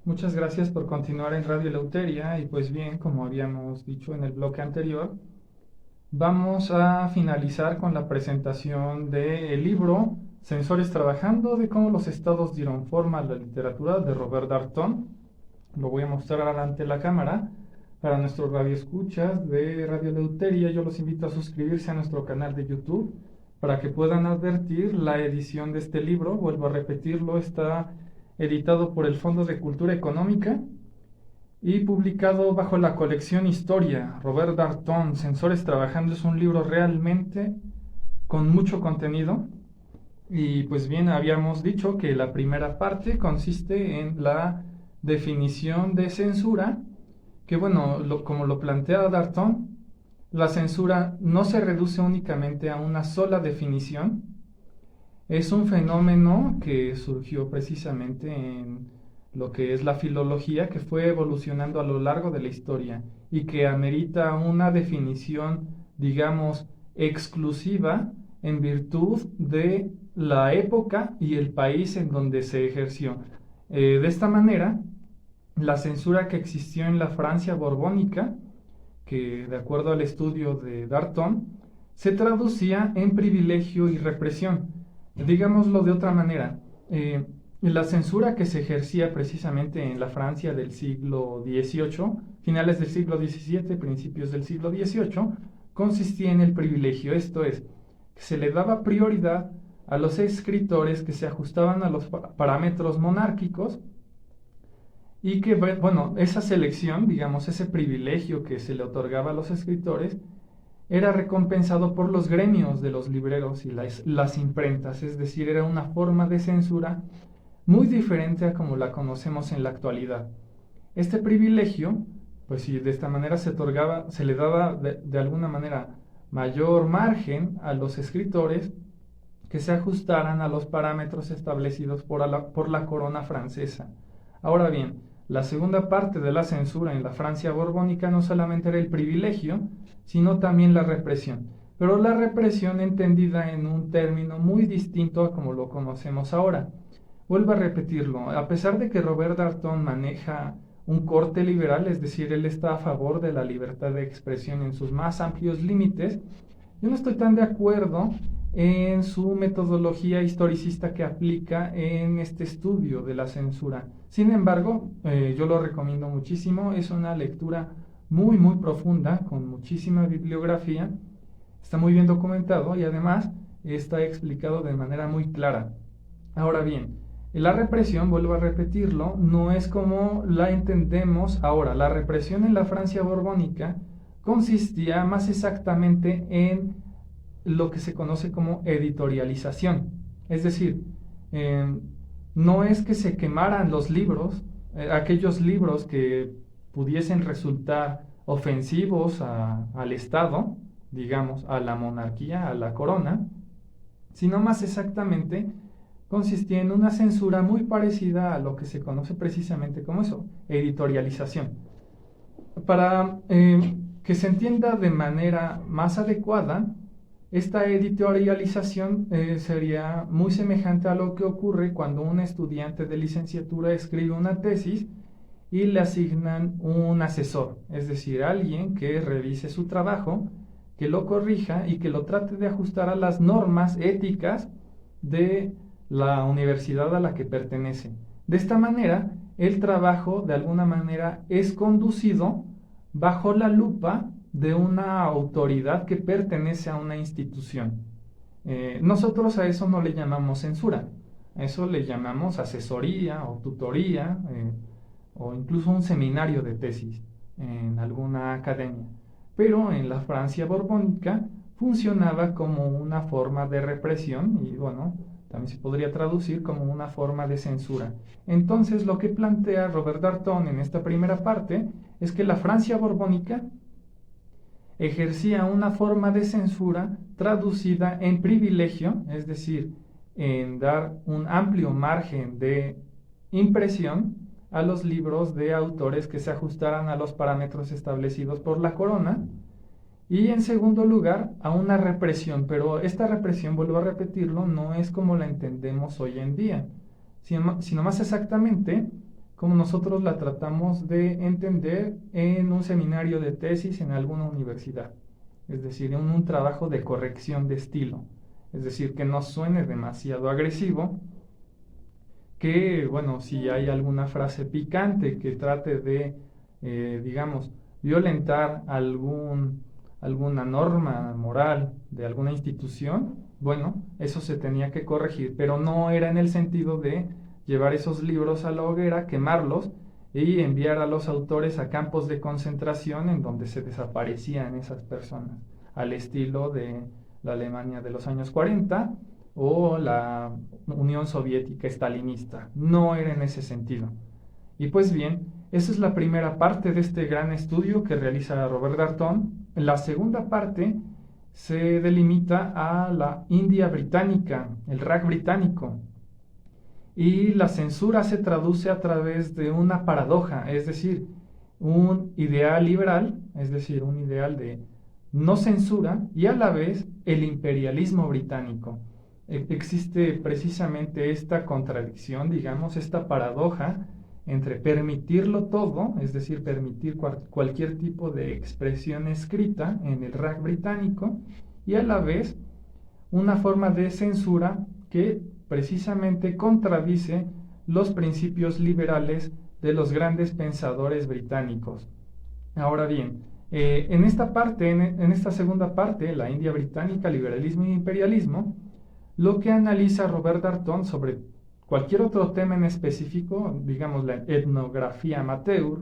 Muchas gracias por continuar en Radio Eleuteria y pues bien, como habíamos dicho en el bloque anterior, vamos a finalizar con la presentación del libro Sensores Trabajando, de cómo los estados dieron forma a la literatura de Robert Darnton. Lo voy a mostrar ante la cámara. Para nuestros radioescuchas de Radio Eleuteria, yo los invito a suscribirse a nuestro canal de YouTube para que puedan advertir la edición de este libro. Vuelvo a repetirlo, está editado por el Fondo de Cultura Económica y publicado bajo la colección Historia. Robert Darnton, Sensores Trabajando, es un libro realmente con mucho contenido. Y pues bien, habíamos dicho que la primera parte consiste en la definición de censura, que bueno, como lo plantea Darnton, la censura no se reduce únicamente a una sola definición. Es un fenómeno que surgió precisamente en lo que es la filología, que fue evolucionando a lo largo de la historia y que amerita una definición, digamos, exclusiva en virtud de la época y el país en donde se ejerció. De esta manera, la censura que existió en la Francia borbónica, que de acuerdo al estudio de Darnton, se traducía en privilegio y represión. Digámoslo de otra manera, la censura que se ejercía precisamente en la Francia del siglo XVIII, finales del siglo XVII, principios del siglo XVIII, consistía en el privilegio, esto es, que se le daba prioridad a los escritores que se ajustaban a los parámetros monárquicos y que, bueno, esa selección, digamos, ese privilegio que se le otorgaba a los escritores, era recompensado por los gremios de los libreros y las imprentas, es decir, era una forma de censura muy diferente a como la conocemos en la actualidad. Este privilegio, pues si de esta manera se otorgaba, se le daba de alguna manera mayor margen a los escritores que se ajustaran a los parámetros establecidos por la corona francesa. Ahora bien, la segunda parte de la censura en la Francia borbónica no solamente era el privilegio, sino también la represión. Pero la represión entendida en un término muy distinto a como lo conocemos ahora. Vuelvo a repetirlo, a pesar de que Robert Darnton maneja un corte liberal, es decir, él está a favor de la libertad de expresión en sus más amplios límites, yo no estoy tan de acuerdo en su metodología historicista que aplica en este estudio de la censura. Sin embargo, yo lo recomiendo muchísimo, es una lectura muy profunda, con muchísima bibliografía, está muy bien documentado y además está explicado de manera muy clara. Ahora bien, la represión, vuelvo a repetirlo, no es como la entendemos ahora. La represión en la Francia borbónica consistía más exactamente en lo que se conoce como editorialización. Es decir, eh, no es que se quemaran los libros, aquellos libros que pudiesen resultar ofensivos al Estado, digamos, a la monarquía, a la corona, sino más exactamente consistía en una censura muy parecida a lo que se conoce precisamente como eso, editorialización. Para que se entienda de manera más adecuada, esta editorialización sería muy semejante a lo que ocurre cuando un estudiante de licenciatura escribe una tesis y le asignan un asesor, es decir, alguien que revise su trabajo, que lo corrija y que lo trate de ajustar a las normas éticas de la universidad a la que pertenece. De esta manera, el trabajo de alguna manera es conducido bajo la lupa de una autoridad que pertenece a una institución. Nosotros a eso no le llamamos censura, a eso le llamamos asesoría o tutoría o incluso un seminario de tesis en alguna academia. Pero en la Francia borbónica funcionaba como una forma de represión y bueno, también se podría traducir como una forma de censura. Entonces lo que plantea Robert Darnton en esta primera parte es que la Francia borbónica ejercía una forma de censura traducida en privilegio, es decir, en dar un amplio margen de impresión a los libros de autores que se ajustaran a los parámetros establecidos por la corona, y en segundo lugar a una represión, pero esta represión, vuelvo a repetirlo, no es como la entendemos hoy en día, sino más exactamente como nosotros la tratamos de entender en un seminario de tesis en alguna universidad, es decir, en un trabajo de corrección de estilo, es decir, que no suene demasiado agresivo, que, bueno, si hay alguna frase picante que trate de, digamos, violentar alguna norma moral de alguna institución, bueno, eso se tenía que corregir, pero no era en el sentido de llevar esos libros a la hoguera, quemarlos y enviar a los autores a campos de concentración en donde se desaparecían esas personas, al estilo de la Alemania de los años 40 o la Unión Soviética estalinista. No era en ese sentido. Y pues bien, esa es la primera parte de este gran estudio que realiza Robert Darnton. La segunda parte se delimita a la India británica, el Raj británico. Y la censura se traduce a través de una paradoja, es decir, un ideal liberal, es decir, un ideal de no censura, y a la vez el imperialismo británico. Existe precisamente esta contradicción, digamos, esta paradoja entre permitirlo todo, es decir, permitir cualquier tipo de expresión escrita en el Raj británico, y a la vez una forma de censura que precisamente contradice los principios liberales de los grandes pensadores británicos. Ahora bien, en esta segunda parte, la India británica, liberalismo e imperialismo, lo que analiza Robert Darnton sobre cualquier otro tema en específico, digamos la etnografía amateur,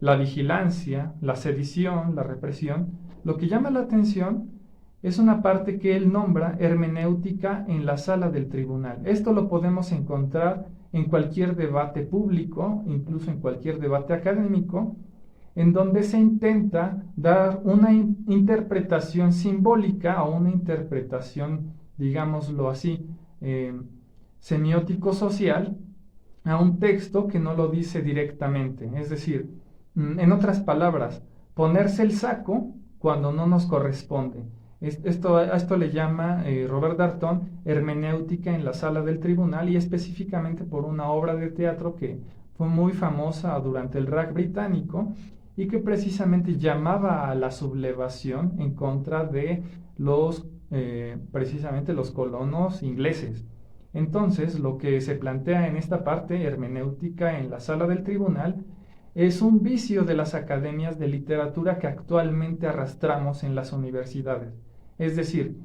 la vigilancia, la sedición, la represión, lo que llama la atención es una parte que él nombra hermenéutica en la sala del tribunal. Esto lo podemos encontrar en cualquier debate público, incluso en cualquier debate académico, en donde se intenta dar una interpretación simbólica o una interpretación, digámoslo así, semiótico-social a un texto que no lo dice directamente. Es decir, en otras palabras, ponerse el saco cuando no nos corresponde. A esto le llama Robert Darnton hermenéutica en la sala del tribunal, y específicamente por una obra de teatro que fue muy famosa durante el Raj británico y que precisamente llamaba a la sublevación en contra de precisamente los colonos ingleses. Entonces, lo que se plantea en esta parte hermenéutica en la sala del tribunal es un vicio de las academias de literatura que actualmente arrastramos en las universidades. Es decir,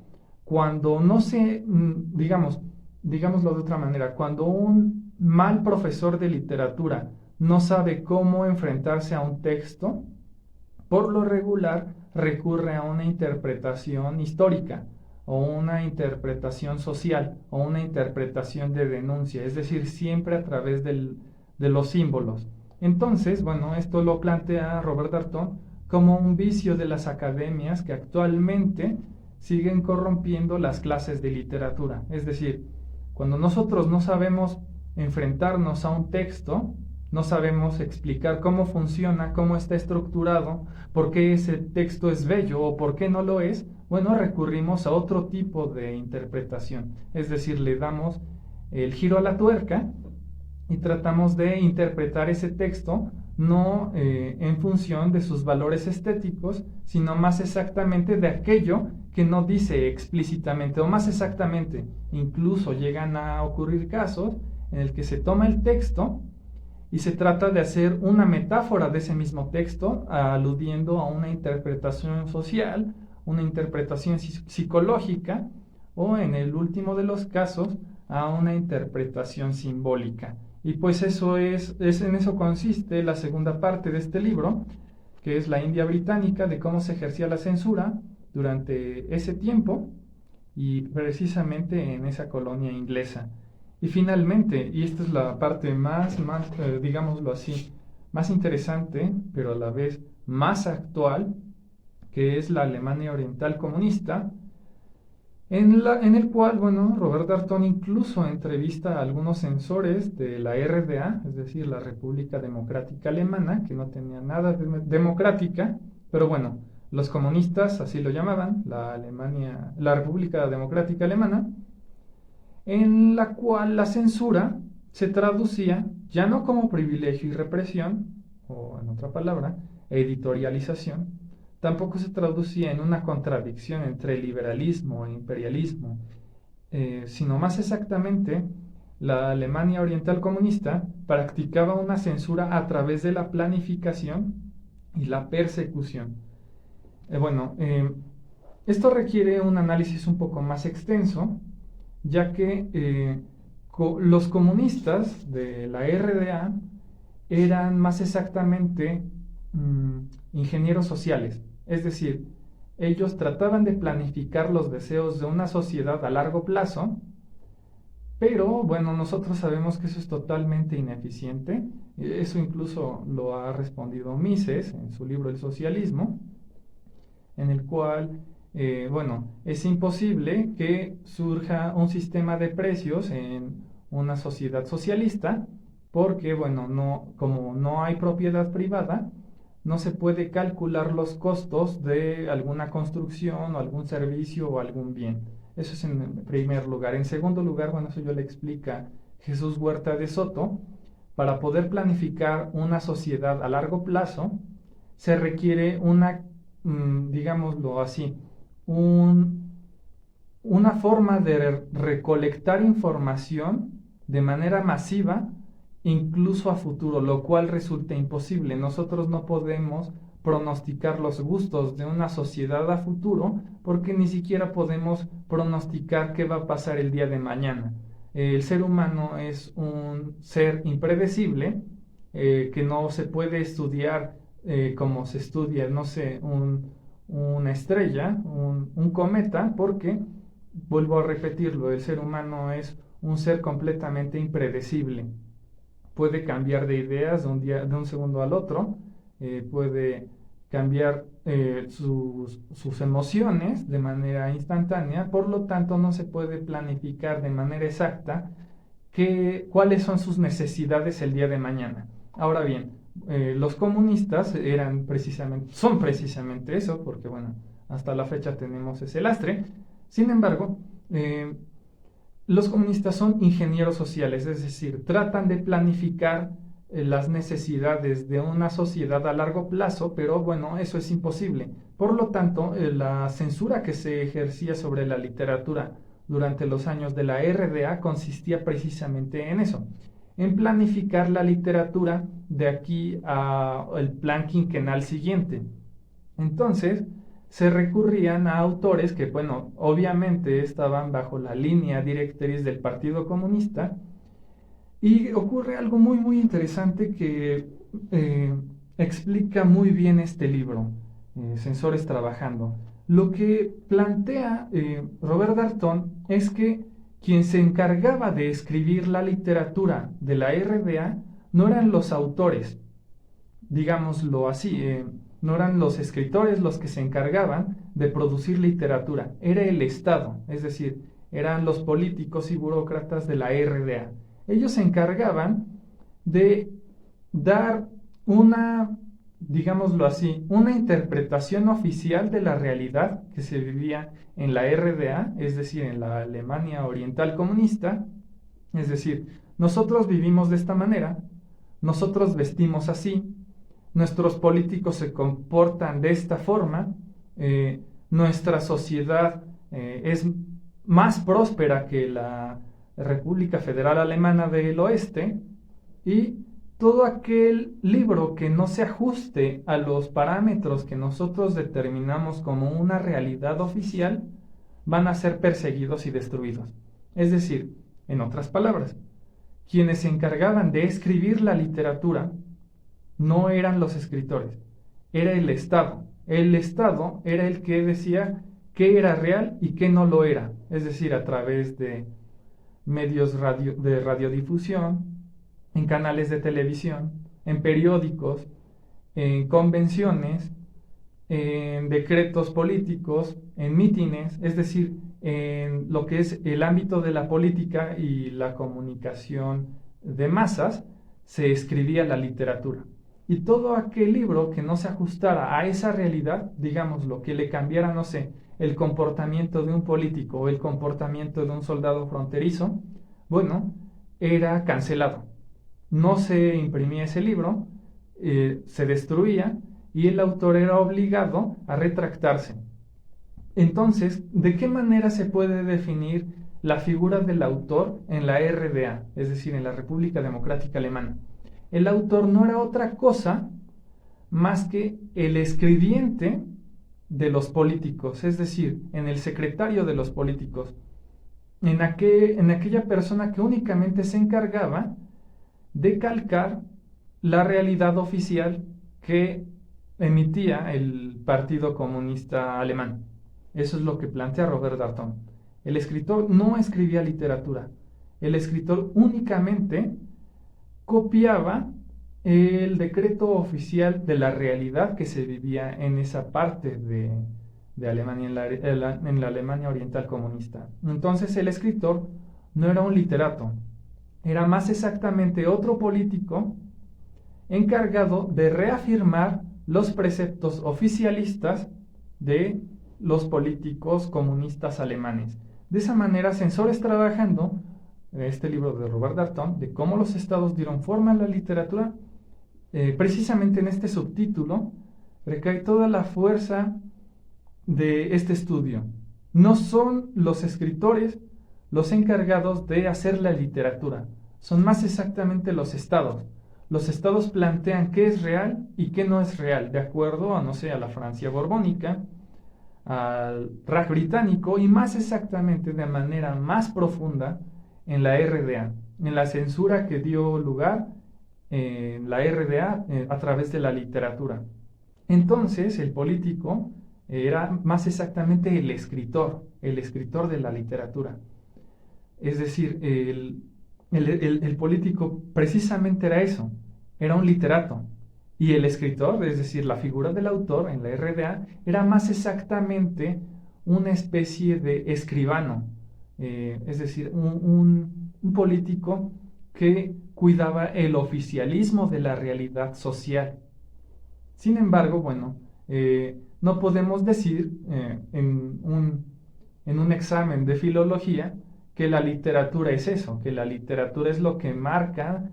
cuando no se, digámoslo de otra manera, cuando un mal profesor de literatura no sabe cómo enfrentarse a un texto, por lo regular recurre a una interpretación histórica o una interpretación social o una interpretación de denuncia, es decir, siempre a través de los símbolos. Entonces, bueno, esto lo plantea Robert Darnton como un vicio de las academias que actualmente siguen corrompiendo las clases de literatura. Es decir, cuando nosotros no sabemos enfrentarnos a un texto, no sabemos explicar cómo funciona, cómo está estructurado, por qué ese texto es bello o por qué no lo es, bueno, recurrimos a otro tipo de interpretación. Es decir, le damos el giro a la tuerca y tratamos de interpretar ese texto no en función de sus valores estéticos, sino más exactamente de aquello que no dice explícitamente, o más exactamente, incluso llegan a ocurrir casos en el que se toma el texto y se trata de hacer una metáfora de ese mismo texto, aludiendo a una interpretación social, una interpretación psicológica, o en el último de los casos, a una interpretación simbólica. Y pues en eso consiste la segunda parte de este libro, que es la India británica, de cómo se ejercía la censura durante ese tiempo y precisamente en esa colonia inglesa. Y finalmente, y esta es la parte más digámoslo así, más interesante, pero a la vez más actual, que es la Alemania Oriental comunista, en el cual, bueno, Robert Darnton incluso entrevista a algunos censores de la RDA, es decir, la República Democrática Alemana, que no tenía nada de democrática, pero bueno, los comunistas así lo llamaban, la República Democrática Alemana, en la cual la censura se traducía ya no como privilegio y represión, o en otra palabra, editorialización, tampoco se traducía en una contradicción entre liberalismo e imperialismo, sino más exactamente, la Alemania Oriental comunista practicaba una censura a través de la planificación y la persecución. Bueno, esto requiere un análisis un poco más extenso, ya que los comunistas de la RDA eran más exactamente ingenieros sociales, es decir, ellos trataban de planificar los deseos de una sociedad a largo plazo, pero bueno, nosotros sabemos que eso es totalmente ineficiente. Eso incluso lo ha respondido Mises en su libro El socialismo, en el cual, bueno, es imposible que surja un sistema de precios en una sociedad socialista, porque, bueno, como no hay propiedad privada, no se puede calcular los costos de alguna construcción o algún servicio o algún bien. Eso es en primer lugar. En segundo lugar, bueno, eso yo le explica Jesús Huerta de Soto, para poder planificar una sociedad a largo plazo, se requiere digámoslo así, una forma de recolectar información de manera masiva, incluso a futuro, lo cual resulta imposible. Nosotros no podemos pronosticar los gustos de una sociedad a futuro porque ni siquiera podemos pronosticar qué va a pasar el día de mañana. El ser humano es un ser impredecible, que no se puede estudiar como se estudia, no sé, una estrella, un cometa, porque, vuelvo a repetirlo, el ser humano es un ser completamente impredecible. Puede cambiar de ideas de un segundo al otro, puede cambiar sus emociones de manera instantánea, por lo tanto no se puede planificar de manera exacta cuáles son sus necesidades el día de mañana. Ahora bien, los comunistas son precisamente eso, porque bueno, hasta la fecha tenemos ese lastre. Sin embargo, los comunistas son ingenieros sociales, es decir, tratan de planificar las necesidades de una sociedad a largo plazo, pero bueno, eso es imposible. Por lo tanto, la censura que se ejercía sobre la literatura durante los años de la RDA consistía precisamente en eso, en planificar la literatura de aquí al plan quinquenal siguiente. Entonces, se recurrían a autores que, bueno, obviamente estaban bajo la línea directriz del Partido Comunista, y ocurre algo muy, muy interesante que explica muy bien este libro, Censores Trabajando. Lo que plantea Robert Darnton es que quien se encargaba de escribir la literatura de la RDA no eran los autores, digámoslo así, no eran los escritores los que se encargaban de producir literatura, era el Estado, es decir, eran los políticos y burócratas de la RDA. Ellos se encargaban de dar digámoslo así, una interpretación oficial de la realidad que se vivía en la RDA, es decir, en la Alemania Oriental comunista. Es decir, nosotros vivimos de esta manera, nosotros vestimos así, nuestros políticos se comportan de esta forma, nuestra sociedad es más próspera que la República Federal Alemana del Oeste, y todo aquel libro que no se ajuste a los parámetros que nosotros determinamos como una realidad oficial van a ser perseguidos y destruidos. Es decir, en otras palabras, quienes se encargaban de escribir la literatura no eran los escritores, era el Estado. El Estado era el que decía qué era real y qué no lo era, es decir, a través de medios de radiodifusión, en canales de televisión, en periódicos, en convenciones, en decretos políticos, en mítines, es decir, en lo que es el ámbito de la política y la comunicación de masas, se escribía la literatura. Y todo aquel libro que no se ajustara a esa realidad, digámoslo, que le cambiara, no sé, el comportamiento de un político o el comportamiento de un soldado fronterizo, bueno, era cancelado. no se imprimía ese libro, se destruía y el autor era obligado a retractarse. Entonces, ¿de qué manera se puede definir la figura del autor en la RDA, es decir, en la República Democrática Alemana? El autor no era otra cosa más que el escribiente de los políticos, es decir, en el secretario de los políticos, en aquella persona que únicamente se encargaba de calcar la realidad oficial que emitía el Partido Comunista Alemán. Eso es lo que plantea Robert Darnton. El escritor no escribía literatura, el escritor únicamente copiaba el decreto oficial de la realidad que se vivía en esa parte de Alemania, en la Alemania oriental comunista. Entonces el escritor no era un literato, era más exactamente otro político encargado de reafirmar los preceptos oficialistas de los políticos comunistas alemanes. De esa manera, Censores trabajando en este libro de Robert Darnton, de cómo los estados dieron forma a la literatura, precisamente en este subtítulo recae toda la fuerza de este estudio. No son los escritores los encargados de hacer la literatura, son más exactamente los estados. Los estados plantean qué es real y qué no es real, de acuerdo a, no sé, a la Francia borbónica, al Reich británico y más exactamente de manera más profunda en la RDA, en la censura que dio lugar en la RDA a través de la literatura. Entonces el político era más exactamente el escritor de la literatura. Es decir, el político precisamente era eso, era un literato. Y el escritor, es decir, la figura del autor en la RDA, era más exactamente una especie de escribano, es decir, un político que cuidaba el oficialismo de la realidad social. Sin embargo, bueno, no podemos decir en un examen de filología que la literatura es eso, que la literatura es lo que marca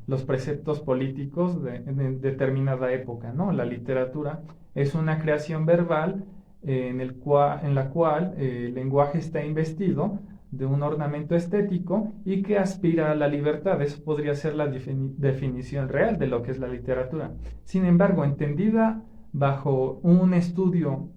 los preceptos políticos de determinada época, ¿no? La literatura es una creación verbal en la cual el lenguaje está investido de un ornamento estético y que aspira a la libertad. Eso podría ser la definición real de lo que es la literatura. Sin embargo, entendida bajo un estudio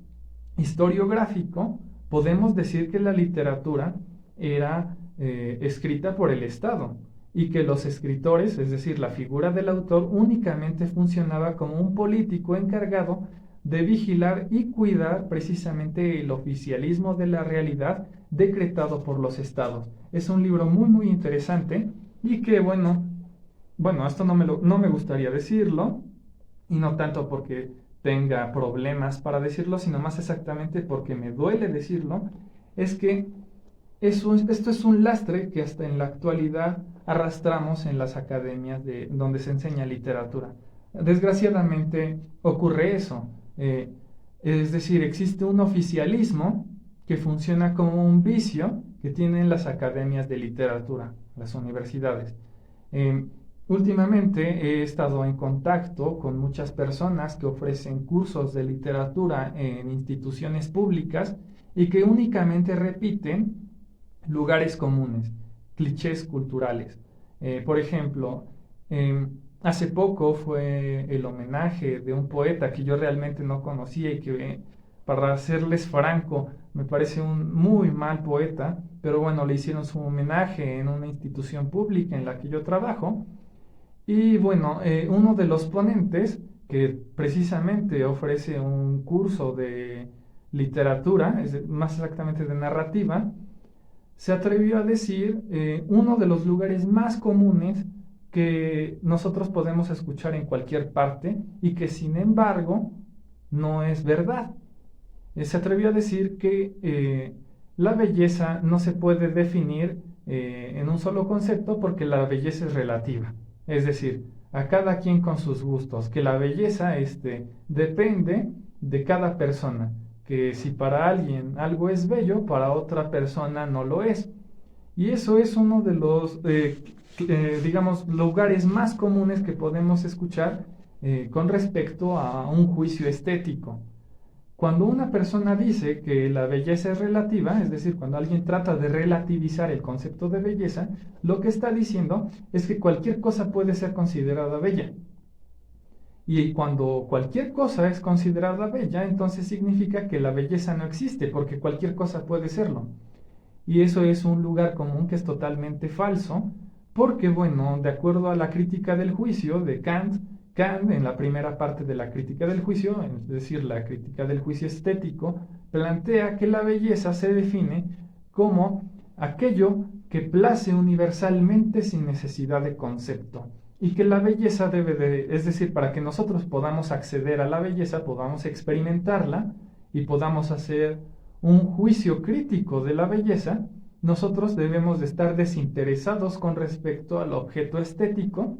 historiográfico, podemos decir que la literatura era escrita por el Estado y que los escritores, es decir, la figura del autor, únicamente funcionaba como un político encargado de vigilar y cuidar precisamente el oficialismo de la realidad decretado por los estados. Es un libro muy muy interesante y que bueno, esto no me gustaría decirlo, y no tanto porque tenga problemas para decirlo, sino más exactamente porque me duele decirlo, es que esto es un lastre que hasta en la actualidad arrastramos en las academias donde se enseña literatura. Desgraciadamente ocurre eso. Es decir, existe un oficialismo que funciona como un vicio que tienen las academias de literatura, las universidades. Últimamente he estado en contacto con muchas personas que ofrecen cursos de literatura en instituciones públicas y que únicamente repiten lugares comunes, clichés culturales. Por ejemplo, hace poco fue el homenaje de un poeta que yo realmente no conocía y que, para serles franco, me parece un muy mal poeta, pero bueno, le hicieron su homenaje en una institución pública en la que yo trabajo. Y bueno, uno de los ponentes, que precisamente ofrece un curso de literatura, más exactamente de narrativa, se atrevió a decir uno de los lugares más comunes que nosotros podemos escuchar en cualquier parte y que sin embargo no es verdad. Se atrevió a decir que la belleza no se puede definir en un solo concepto porque la belleza es relativa. Es decir, a cada quien con sus gustos, que la belleza depende de cada persona, que si para alguien algo es bello, para otra persona no lo es. Y eso es uno de los digamos, lugares más comunes que podemos escuchar con respecto a un juicio estético. Cuando una persona dice que la belleza es relativa, es decir, cuando alguien trata de relativizar el concepto de belleza, lo que está diciendo es que cualquier cosa puede ser considerada bella. Y cuando cualquier cosa es considerada bella, entonces significa que la belleza no existe, porque cualquier cosa puede serlo. Y eso es un lugar común que es totalmente falso, porque, bueno, de acuerdo a la crítica del juicio de Kant, en la primera parte de la crítica del juicio, es decir, la crítica del juicio estético, plantea que la belleza se define como aquello que place universalmente sin necesidad de concepto. Y que la belleza es decir, para que nosotros podamos acceder a la belleza, podamos experimentarla y podamos hacer un juicio crítico de la belleza, nosotros debemos de estar desinteresados con respecto al objeto estético,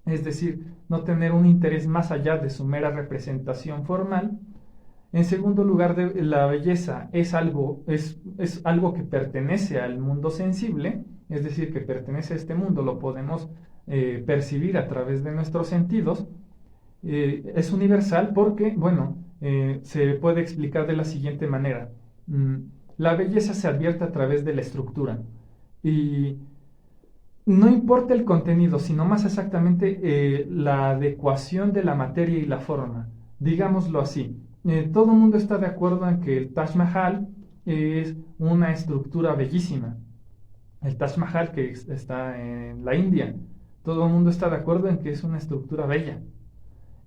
es decir, no tener un interés más allá de su mera representación formal. En segundo lugar, la belleza es algo que pertenece al mundo sensible, es decir, que pertenece a este mundo, lo podemos percibir a través de nuestros sentidos. Es universal porque, bueno, se puede explicar de la siguiente manera. La belleza se advierte a través de la estructura y no importa el contenido, sino más exactamente la adecuación de la materia y la forma. Digámoslo así, todo el mundo está de acuerdo en que el Taj Mahal es una estructura bellísima. El Taj Mahal que está en la India, todo el mundo está de acuerdo en que es una estructura bella.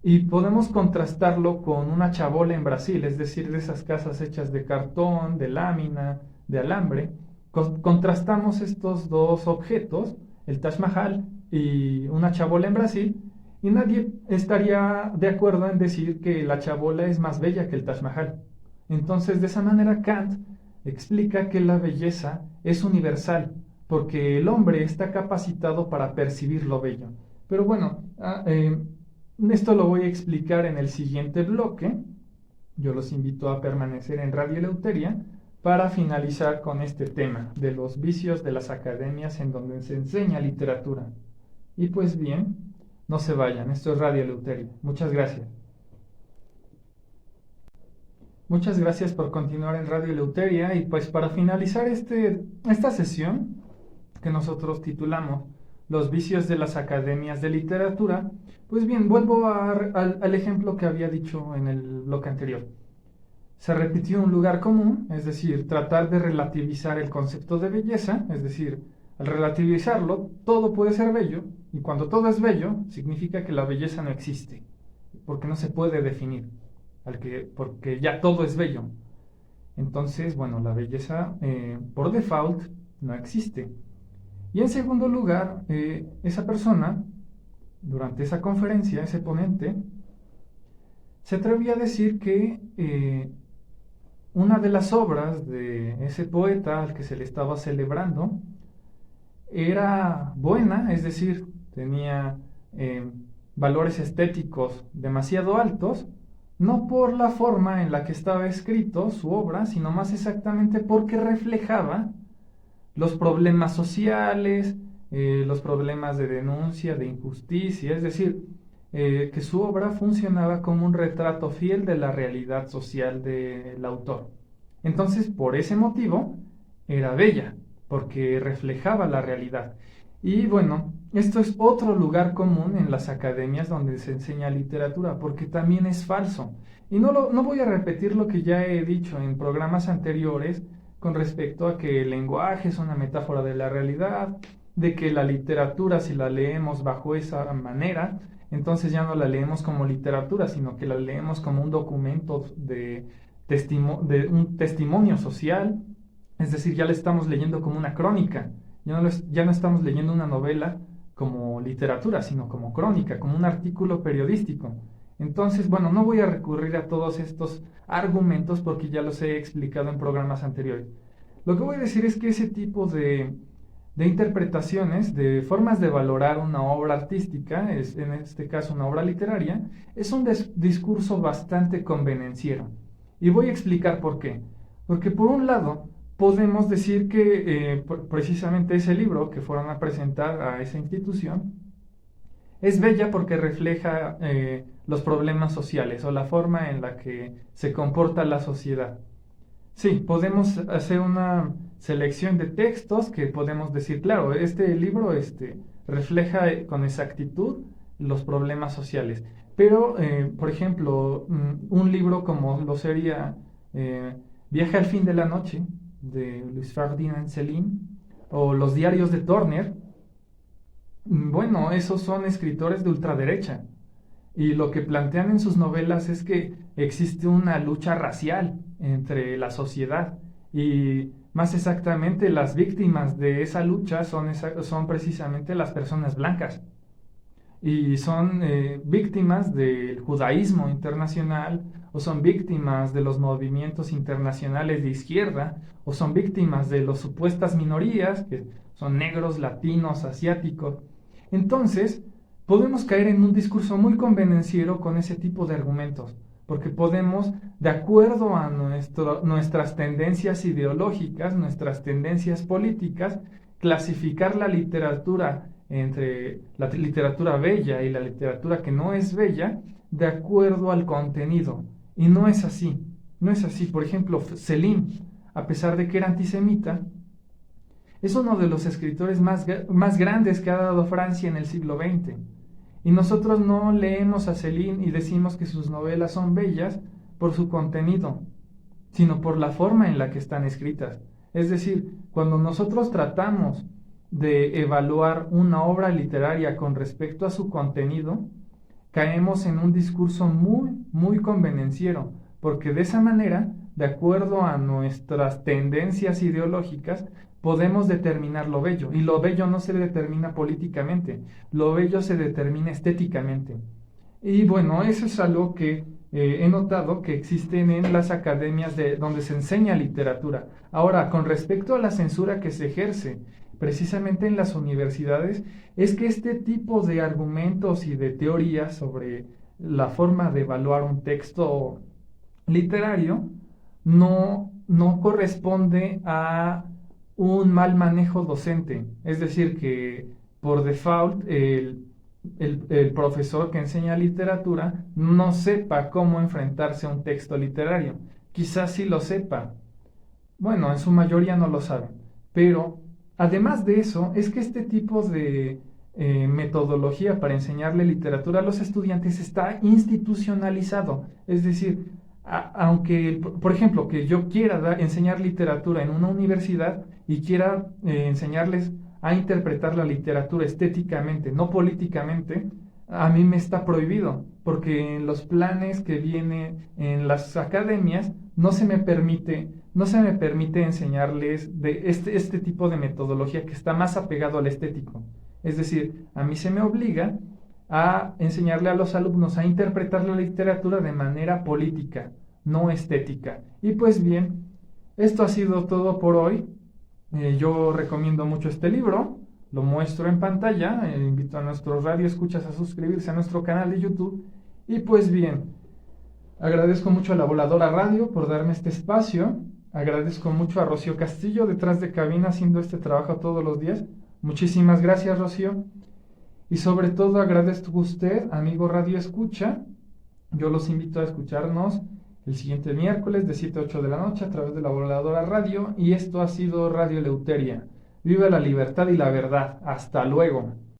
Y podemos contrastarlo con una chabola en Brasil, es decir, de esas casas hechas de cartón, de lámina, de alambre. Contrastamos estos dos objetos, el Taj Mahal y una chabola en Brasil, y nadie estaría de acuerdo en decir que la chabola es más bella que el Taj Mahal. Entonces, de esa manera, Kant explica que la belleza es universal, porque el hombre está capacitado para percibir lo bello. Pero bueno, esto lo voy a explicar en el siguiente bloque. Yo los invito a permanecer en Radio Eleuteria para finalizar con este tema de los vicios de las academias en donde se enseña literatura. Y pues bien, no se vayan, esto es Radio Eleuteria. Muchas gracias. Muchas gracias por continuar en Radio Eleuteria y pues para finalizar esta sesión que nosotros titulamos Los vicios de las academias de literatura, pues bien, vuelvo al ejemplo que había dicho en el bloque anterior. Se repitió un lugar común, es decir, tratar de relativizar el concepto de belleza, es decir, al relativizarlo, todo puede ser bello, y cuando todo es bello, significa que la belleza no existe, porque no se puede definir, porque ya todo es bello. Entonces, bueno, la belleza por default no existe. Y en segundo lugar, esa persona, durante esa conferencia, ese ponente, se atrevía a decir que una de las obras de ese poeta al que se le estaba celebrando era buena, es decir, tenía valores estéticos demasiado altos, no por la forma en la que estaba escrito su obra, sino más exactamente porque reflejaba los problemas sociales, los problemas de denuncia, de injusticia, es decir, que su obra funcionaba como un retrato fiel de la realidad social del autor. Entonces, por ese motivo, era bella, porque reflejaba la realidad. Y bueno, esto es otro lugar común en las academias donde se enseña literatura, porque también es falso. Y no voy a repetir lo que ya he dicho en programas anteriores con respecto a que el lenguaje es una metáfora de la realidad, de que la literatura, si la leemos bajo esa manera, entonces ya no la leemos como literatura, sino que la leemos como un documento de un testimonio social, es decir, ya la estamos leyendo como una crónica, ya no estamos leyendo una novela como literatura, sino como crónica, como un artículo periodístico. Entonces, bueno, no voy a recurrir a todos estos argumentos porque ya los he explicado en programas anteriores. Lo que voy a decir es que ese tipo de interpretaciones, de formas de valorar una obra artística, en este caso una obra literaria, es un discurso bastante convenenciero. Y voy a explicar por qué. Porque por un lado, podemos decir que precisamente ese libro que fueron a presentar a esa institución es bella porque refleja los problemas sociales o la forma en la que se comporta la sociedad. Sí, podemos hacer una selección de textos que podemos decir, claro, este libro refleja con exactitud los problemas sociales. Pero, por ejemplo, un libro como lo sería Viaje al fin de la noche, de Luis Ferdinand Céline, o Los diarios de Turner, bueno, esos son escritores de ultraderecha. Y lo que plantean en sus novelas es que existe una lucha racial entre la sociedad. Y más exactamente, las víctimas de esa lucha son precisamente las personas blancas. Y son víctimas del judaísmo internacional, o son víctimas de los movimientos internacionales de izquierda, o son víctimas de las supuestas minorías, que son negros, latinos, asiáticos. Entonces, podemos caer en un discurso muy convenenciero con ese tipo de argumentos, porque podemos, de acuerdo a nuestras tendencias ideológicas, nuestras tendencias políticas, clasificar la literatura entre la literatura bella y la literatura que no es bella de acuerdo al contenido. Y no es así, no es así. Por ejemplo, Céline, a pesar de que era antisemita, es uno de los escritores más grandes que ha dado Francia en el siglo XX. Y nosotros no leemos a Céline y decimos que sus novelas son bellas por su contenido, sino por la forma en la que están escritas. Es decir, cuando nosotros tratamos de evaluar una obra literaria con respecto a su contenido, caemos en un discurso muy convenenciero, porque de esa manera, de acuerdo a nuestras tendencias ideológicas, podemos determinar lo bello. Y lo bello no se determina políticamente, lo bello se determina estéticamente. Y bueno, eso es algo que he notado que existen en las academias donde se enseña literatura. Ahora, con respecto a la censura que se ejerce precisamente en las universidades, es que este tipo de argumentos y de teorías sobre la forma de evaluar un texto literario no corresponde a un mal manejo docente. Es decir, que por default el profesor que enseña literatura no sepa cómo enfrentarse a un texto literario. Quizás sí lo sepa. Bueno, en su mayoría no lo saben. Pero además de eso, es que este tipo de metodología para enseñarle literatura a los estudiantes está institucionalizado. Es decir, aunque, por ejemplo, que yo quiera enseñar literatura en una universidad y quiera enseñarles a interpretar la literatura estéticamente, no políticamente, a mí me está prohibido, porque en los planes que vienen en las academias no se me permite enseñarles de este tipo de metodología que está más apegado al estético. Es decir, a mí se me obliga a enseñarle a los alumnos a interpretar la literatura de manera política, no estética. Y pues bien, esto ha sido todo por hoy. Yo recomiendo mucho este libro, lo muestro en pantalla, invito a nuestros radioescuchas a suscribirse a nuestro canal de YouTube. Y pues bien, agradezco mucho a la Voladora Radio por darme este espacio, agradezco mucho a Rocío Castillo detrás de cabina haciendo este trabajo todos los días. Muchísimas gracias, Rocío. Y sobre todo agradezco a usted, amigo Radio Escucha. Yo los invito a escucharnos el siguiente miércoles de 7 a 8 de la noche a través de la Voladora Radio. Y esto ha sido Radio Eleuteria. Viva la libertad y la verdad. Hasta luego.